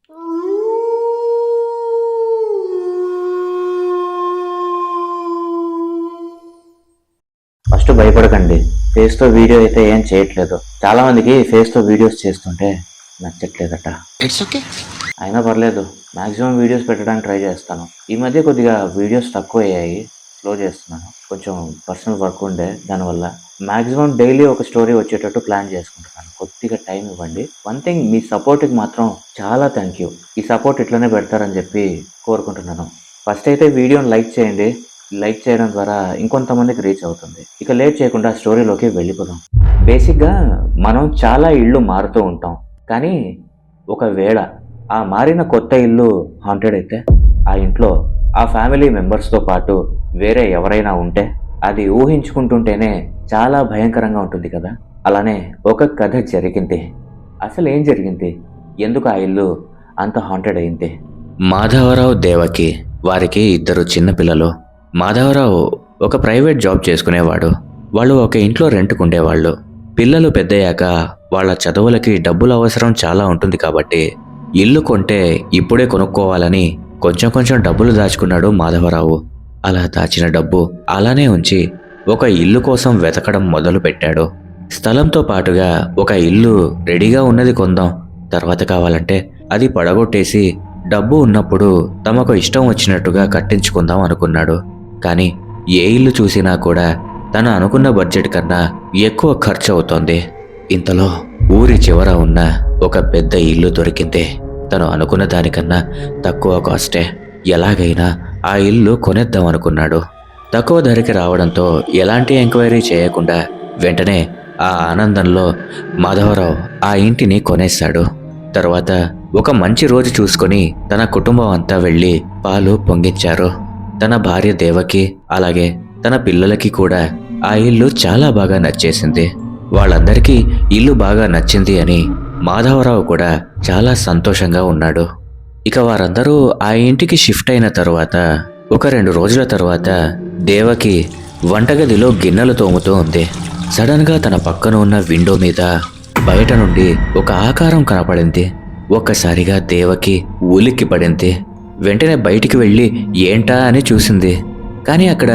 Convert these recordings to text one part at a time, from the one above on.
First భయపడకండి. ఫేస్తో video అయితే ఏం చేయట్లేదు. చాలా మందికి ఫేస్తో వీడియోస్ చేస్తుంటే నచ్చట్లేదట. It's okay. అయినా పర్లేదు, మ్యాక్సిమం వీడియోస్ పెట్టడానికి ట్రై చేస్తాను. ఈ మధ్య కొద్దిగా వీడియోస్ తక్కువ అయ్యాయి, స్లో చేస్తున్నాను. కొంచెం పర్సనల్ వర్క్ ఉండే, దానివల్ల మ్యాక్సిమం డైలీ ఒక స్టోరీ వచ్చేటట్టు ప్లాన్ చేసుకుంటున్నాను. కొద్దిగా టైం ఇవ్వండి. వన్ థింగ్, మీ సపోర్ట్కి మాత్రం చాలా థ్యాంక్ యూ. ఈ సపోర్ట్ ఇట్లనే పెడతారని చెప్పి కోరుకుంటున్నాను. ఫస్ట్ అయితే వీడియోని లైక్ చేయండి. లైక్ చేయడం ద్వారా ఇంకొంతమందికి రీచ్ అవుతుంది. ఇక లేట్ చేయకుండా స్టోరీలోకి వెళ్ళిపోదాం. బేసిక్గా మనం చాలా ఇళ్ళు మారుతూ ఉంటాం, కానీ ఒకవేళ ఆ మారిన కొత్త ఇల్లు హాంటెడ్ అయితే, ఆ ఇంట్లో ఆ ఫ్యామిలీ మెంబర్స్తో పాటు వేరే ఎవరైనా ఉంటే, అది ఊహించుకుంటుంటేనే చాలా భయంకరంగా ఉంటుంది కదా. అలానే ఒక కథ జరిగింది. అసలు ఏం జరిగింది, ఎందుకు ఆ ఇల్లు అంత హాంటెడ్ అయింది? మాధవరావు, దేవకి, వారికి 2 చిన్నపిల్లలు. మాధవరావు ఒక ప్రైవేట్ జాబ్ చేసుకునేవాడు. వాళ్ళు ఒక ఇంట్లో రెంట్కుండేవాళ్ళు. పిల్లలు పెద్దయ్యాక వాళ్ళ చదువులకి డబ్బుల అవసరం చాలా ఉంటుంది కాబట్టి ఇల్లు కొంటే ఇప్పుడే కొనుక్కోవాలని కొంచెం డబ్బులు దాచుకున్నాడు మాధవరావు. అలా దాచిన డబ్బు అలానే ఉంచి ఒక ఇల్లు కోసం వెతకడం మొదలు పెట్టాడు. స్థలంతో పాటుగా ఒక ఇల్లు రెడీగా ఉన్నది కొందాం, తర్వాత కావాలంటే అది పడగొట్టేసి డబ్బు ఉన్నప్పుడు తమకు ఇష్టం వచ్చినట్టుగా కట్టించుకుందాం అనుకున్నాడు. కానీ ఏ ఇల్లు చూసినా కూడా తను అనుకున్న బడ్జెట్ కన్నా ఎక్కువ ఖర్చు అవుతోంది. ఇంతలో ఊరి చివర ఉన్న ఒక పెద్ద ఇల్లు దొరికింది. తను అనుకున్న దానికన్నా తక్కువ కాస్టే. ఎలాగైనా ఆ ఇల్లు కొనేద్దాం అనుకున్నాడు. తక్కువ ధరకి రావడంతో ఎలాంటి ఎంక్వైరీ చేయకుండా వెంటనే ఆ ఆనందంలో మాధవరావు ఆ ఇంటిని కొనేశాడు. తర్వాత ఒక మంచి రోజు చూసుకొని తన కుటుంబం అంతా వెళ్ళి పాలు పొంగించారు. తన భార్య దేవకి, అలాగే తన పిల్లలకి కూడా ఆ ఇల్లు చాలా బాగా నచ్చేసింది. వాళ్ళందరికీ ఇల్లు బాగా నచ్చింది అని మాధవరావు కూడా చాలా సంతోషంగా ఉన్నాడు. ఇక వారందరూ ఆ ఇంటికి షిఫ్ట్ అయిన తరువాత ఒక 2 రోజుల తర్వాత దేవకి వంటగదిలో గిన్నెలు తోముతూ ఉంది. సడన్గా తన పక్కన ఉన్న విండో మీద బయట నుండి ఒక ఆకారం కనపడింది. ఒక్కసారిగా దేవకి ఉలిక్కి పడింది. వెంటనే బయటికి వెళ్ళి ఏంటా అని చూసింది. కానీ అక్కడ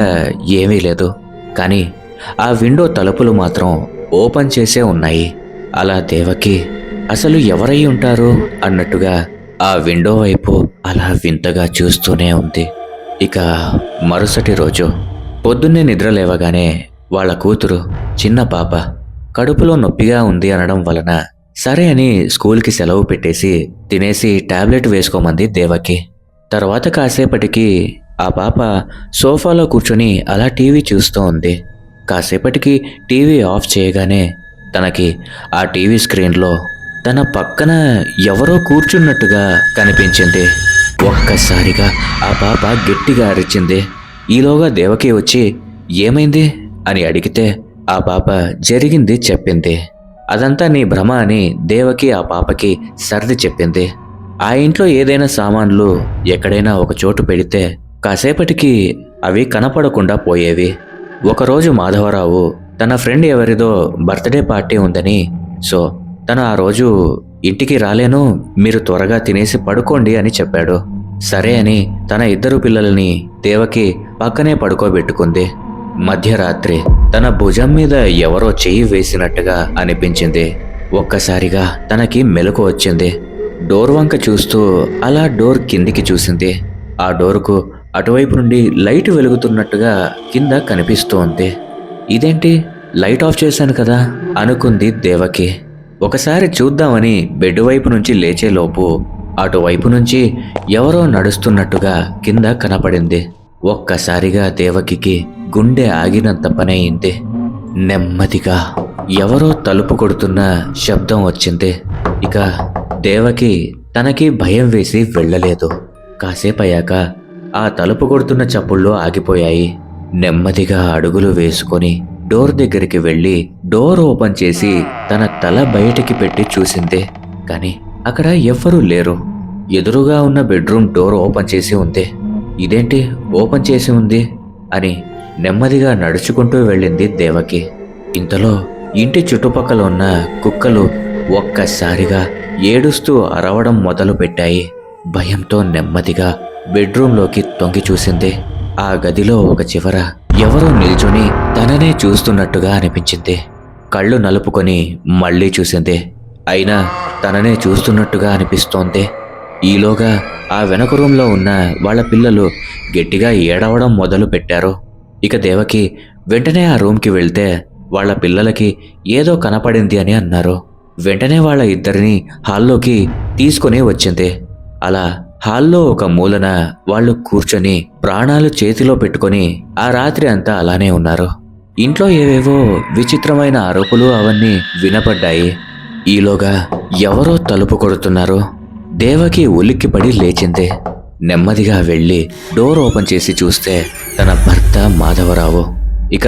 ఏమీ లేదు. కానీ ఆ విండో తలుపులు మాత్రం ఓపెన్ చేసే ఉన్నాయి. అలా దేవకి అసలు ఎవరై ఉంటారు అన్నట్టుగా ఆ విండో వైపు అలా వింతగా చూస్తూనే ఉంది. ఇక మరుసటి రోజు పొద్దున్నే నిద్ర లేవగానే వాళ్ళ కూతురు, చిన్న పాప, కడుపులో నొప్పిగా ఉంది అనడం వలన సరే అని స్కూల్కి సెలవు పెట్టేసి తినేసి టాబ్లెట్ వేసుకోమంది దేవకి. తర్వాత కాసేపటికి ఆ పాప సోఫాలో కూర్చొని అలా టీవీ చూస్తూ ఉంది. కాసేపటికి టీవీ ఆఫ్ చేయగానే తనకి ఆ టీవీ స్క్రీన్లో తన పక్కన ఎవరో కూర్చున్నట్టుగా కనిపించింది. ఒక్కసారిగా ఆ పాప గట్టిగా అరిచింది. ఈలోగా దేవకి వచ్చి ఏమైంది అని అడిగితే ఆ పాప జరిగింది చెప్పింది. అదంతా నీ భ్రమ అని దేవకి ఆ పాపకి సర్ది చెప్పింది. ఆ ఇంట్లో ఏదైనా సామాన్లు ఎక్కడైనా ఒక చోటు పెడితే కాసేపటికి అవి కనపడకుండా పోయేవి. ఒకరోజు మాధవరావు తన ఫ్రెండ్ ఎవరిదో బర్త్డే పార్టీ ఉందని, సో తను ఆ రోజు ఇంటికి రాలేను, మీరు త్వరగా తినేసి పడుకోండి అని చెప్పాడు. సరే అని తన 2 పిల్లలని దేవకి పక్కనే పడుకోబెట్టుకుంది. మధ్యరాత్రి తన భుజం మీద ఎవరో చెయ్యి వేసినట్టుగా అనిపించింది. ఒక్కసారిగా తనకి మెలకు వచ్చింది. డోర్ వంక చూస్తూ అలా డోర్ కిందికి చూసింది. ఆ డోరుకు అటువైపు నుండి లైట్ వెలుగుతున్నట్టుగా కింద కనిపిస్తోంది. ఇదేంటి, లైట్ ఆఫ్ చేశాను కదా అనుకుంది దేవకి. ఒకసారి చూద్దామని బెడ్ వైపు నుంచి లేచేలోపు అటువైపు నుంచి ఎవరో నడుస్తున్నట్టుగా కింద కనపడింది. ఒక్కసారిగా దేవకికి గుండె ఆగినంత పనయింది. నెమ్మదిగా ఎవరో తలుపు కొడుతున్న శబ్దం వచ్చింది. ఇక దేవకి తనకి భయం వేసి వెళ్ళలేదు. కాసేపయ్యాక ఆ తలుపు కొడుతున్న చప్పుళ్ళు ఆగిపోయాయి. నెమ్మదిగా అడుగులు వేసుకొని డోర్ దగ్గరికి వెళ్ళి డోర్ ఓపెన్ చేసి తన తల బయటికి పెట్టి చూసింది. కానీ అక్కడ ఎవ్వరూ లేరు. ఎదురుగా ఉన్న బెడ్రూమ్ డోర్ ఓపెన్ చేసి ఉంది. ఇదేంటి ఓపెన్ చేసి ఉంది అని నెమ్మదిగా నడుచుకుంటూ వెళ్ళింది దేవకి. ఇంతలో ఇంటి చుట్టుపక్కల ఉన్న కుక్కలు ఒక్కసారిగా ఏడుస్తూ అరవడం మొదలుపెట్టాయి. భయంతో నెమ్మదిగా బెడ్రూంలోకి తొంగి చూసింది. ఆ గదిలో ఒక చివర ఎవరో నిల్చుని తననే చూస్తున్నట్టుగా అనిపించింది. కళ్ళు నలుపుకొని మళ్ళీ చూసింది. అయినా తననే చూస్తున్నట్టుగా అనిపిస్తోంది. ఈలోగా ఆ వెనక రూంలో ఉన్న వాళ్ళ పిల్లలు గట్టిగా ఏడవడం మొదలు పెట్టారు. ఇక దేవకి వెంటనే ఆ రూమ్కి వెళ్తే వాళ్ళ పిల్లలకి ఏదో కనపడింది అని అన్నారు. వెంటనే వాళ్ళ ఇద్దరిని హాల్లోకి తీసుకొని వచ్చింది. అలా హాల్లో ఒక మూలన వాళ్ళు కూర్చొని ప్రాణాలు చేతిలో పెట్టుకొని ఆ రాత్రి అంతా అలానే ఉన్నారు. ఇంట్లో ఏవేవో విచిత్రమైన అరుపులు అవన్నీ వినపడ్డాయి. ఈలోగా ఎవరో తలుపు కొడుతున్నారు. దేవకి ఉలిక్కిపడి లేచింది. నెమ్మదిగా వెళ్ళి డోర్ ఓపెన్ చేసి చూస్తే తన భర్త మాధవరావు. ఇక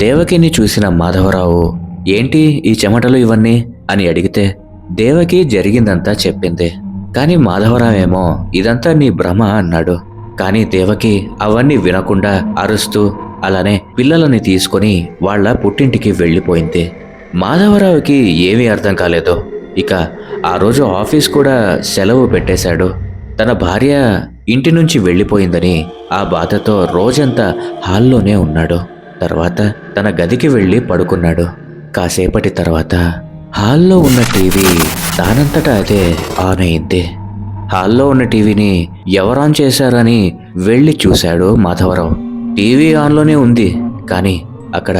దేవకిని చూసిన మాధవరావు, ఏంటి ఈ చెమటలు ఇవన్నీ అని అడిగితే దేవకి జరిగిందంతా చెప్పింది. కానీ మాధవరావేమో ఇదంతా నీ భ్రమ అన్నాడు. కానీ దేవకి అవన్నీ వినకుండా అరుస్తూ అలానే పిల్లలని తీసుకొని వాళ్ళ పుట్టింటికి వెళ్ళిపోయింది. మాధవరావుకి ఏమీ అర్థం కాలేదు. ఇక ఆ రోజు ఆఫీస్ కూడా సెలవు పెట్టేశాడు. తన భార్య ఇంటి నుంచి వెళ్ళిపోయిందని ఆ బాధతో రోజంతా హాల్లోనే ఉన్నాడు. తర్వాత తన గదికి వెళ్ళి పడుకున్నాడు. కాసేపటి తర్వాత హాల్లో ఉన్న టీవీ దానంతటా అదే ఆన్ అయింది. హాల్లో ఉన్న టీవీని ఎవరాన్ చేశారని వెళ్ళి చూశాడు మాధవరావు. టీవీ ఆన్లోనే ఉంది, కానీ అక్కడ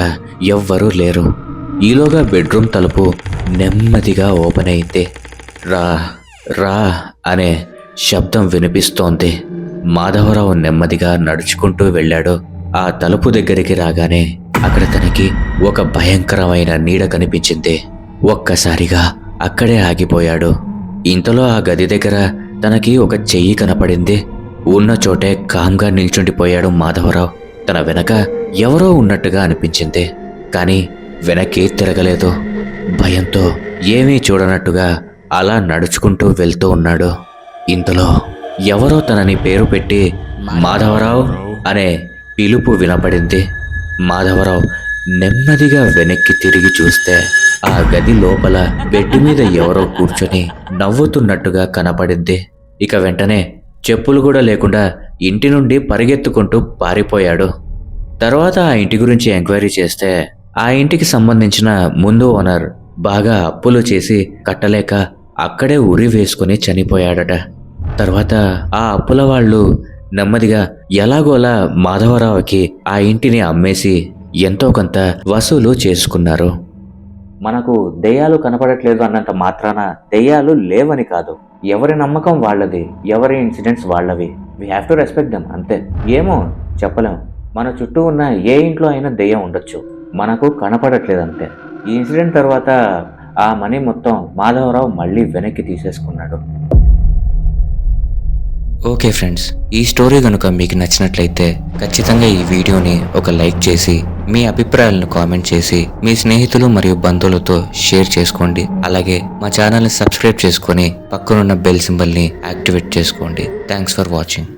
ఎవ్వరూ లేరు. ఈలోగా బెడ్రూమ్ తలుపు నెమ్మదిగా ఓపెన్ అయింది. రా రా అనే శబ్దం వినిపిస్తోంది. మాధవరావు నెమ్మదిగా నడుచుకుంటూ వెళ్ళాడు. ఆ తలుపు దగ్గరికి రాగానే అక్కడ తనకి ఒక భయంకరమైన నీడ కనిపించింది. ఒక్కసారిగా అక్కడే ఆగిపోయాడు. ఇంతలో ఆ గది దగ్గర తనకి ఒక చెయ్యి కనపడింది. ఉన్న చోటే కామ్గా నిల్చుండిపోయాడు మాధవరావు. తన వెనక ఎవరో ఉన్నట్టుగా అనిపించింది, కానీ వెనక్కి తిరగలేదు. భయంతో ఏమీ చూడనట్టుగా అలా నడుచుకుంటూ వెళ్తూ ఉన్నాడు. ఇంతలో ఎవరో తనని పేరు పెట్టి మాధవరావు అనే పిలుపు వినపడింది. మాధవరావు నెమ్మదిగా వెనక్కి తిరిగి చూస్తే ఆ గది లోపల బెడ్ మీద ఎవరో కూర్చొని నవ్వుతున్నట్టుగా కనపడింది. ఇక వెంటనే చెప్పులు కూడా లేకుండా ఇంటి నుండి పరిగెత్తుకుంటూ పారిపోయాడు. తర్వాత ఆ ఇంటి గురించి ఎంక్వైరీ చేస్తే ఆ ఇంటికి సంబంధించిన ముందు ఓనర్ బాగా అప్పులు చేసి కట్టలేక అక్కడే ఉరి వేసుకుని చనిపోయాడట. తర్వాత ఆ అప్పుల వాళ్ళు నెమ్మదిగా ఎలాగోలా మాధవరావుకి ఆ ఇంటిని అమ్మేసి ఎంతో కొంత వసూలు చేసుకున్నారు. మనకు దెయ్యాలు కనపడట్లేదు అన్నంత మాత్రాన దెయ్యాలు లేవని కాదు. ఎవరి నమ్మకం వాళ్ళది, ఎవరి ఇన్సిడెంట్స్ వాళ్ళవి. We have to respect them, అంతే. ఏమో చెప్పలేం, మన చుట్టూ ఉన్న ఏ ఇంట్లో అయినా దెయ్యం ఉండొచ్చు, మనకు కనపడట్లేదు అంతే. ఈ ఇన్సిడెంట్ తర్వాత ఆ మనీ మొత్తం మాధవరావు మళ్ళీ వెనక్కి తీసేసుకున్నాడు. ఓకే ఫ్రెండ్స్, ఈ స్టోరీ కనుక మీకు నచ్చినట్లయితే ఖచ్చితంగా ఈ వీడియోని ఒక లైక్ చేసి మీ అభిప్రాయాలను కామెంట్ చేసి మీ స్నేహితులు మరియు బంధువులతో షేర్ చేసుకోండి. అలాగే మా ఛానల్ని సబ్స్క్రైబ్ చేసుకొని పక్కనున్న బెల్ సింబల్ని యాక్టివేట్ చేసుకోండి. Thanks for watching.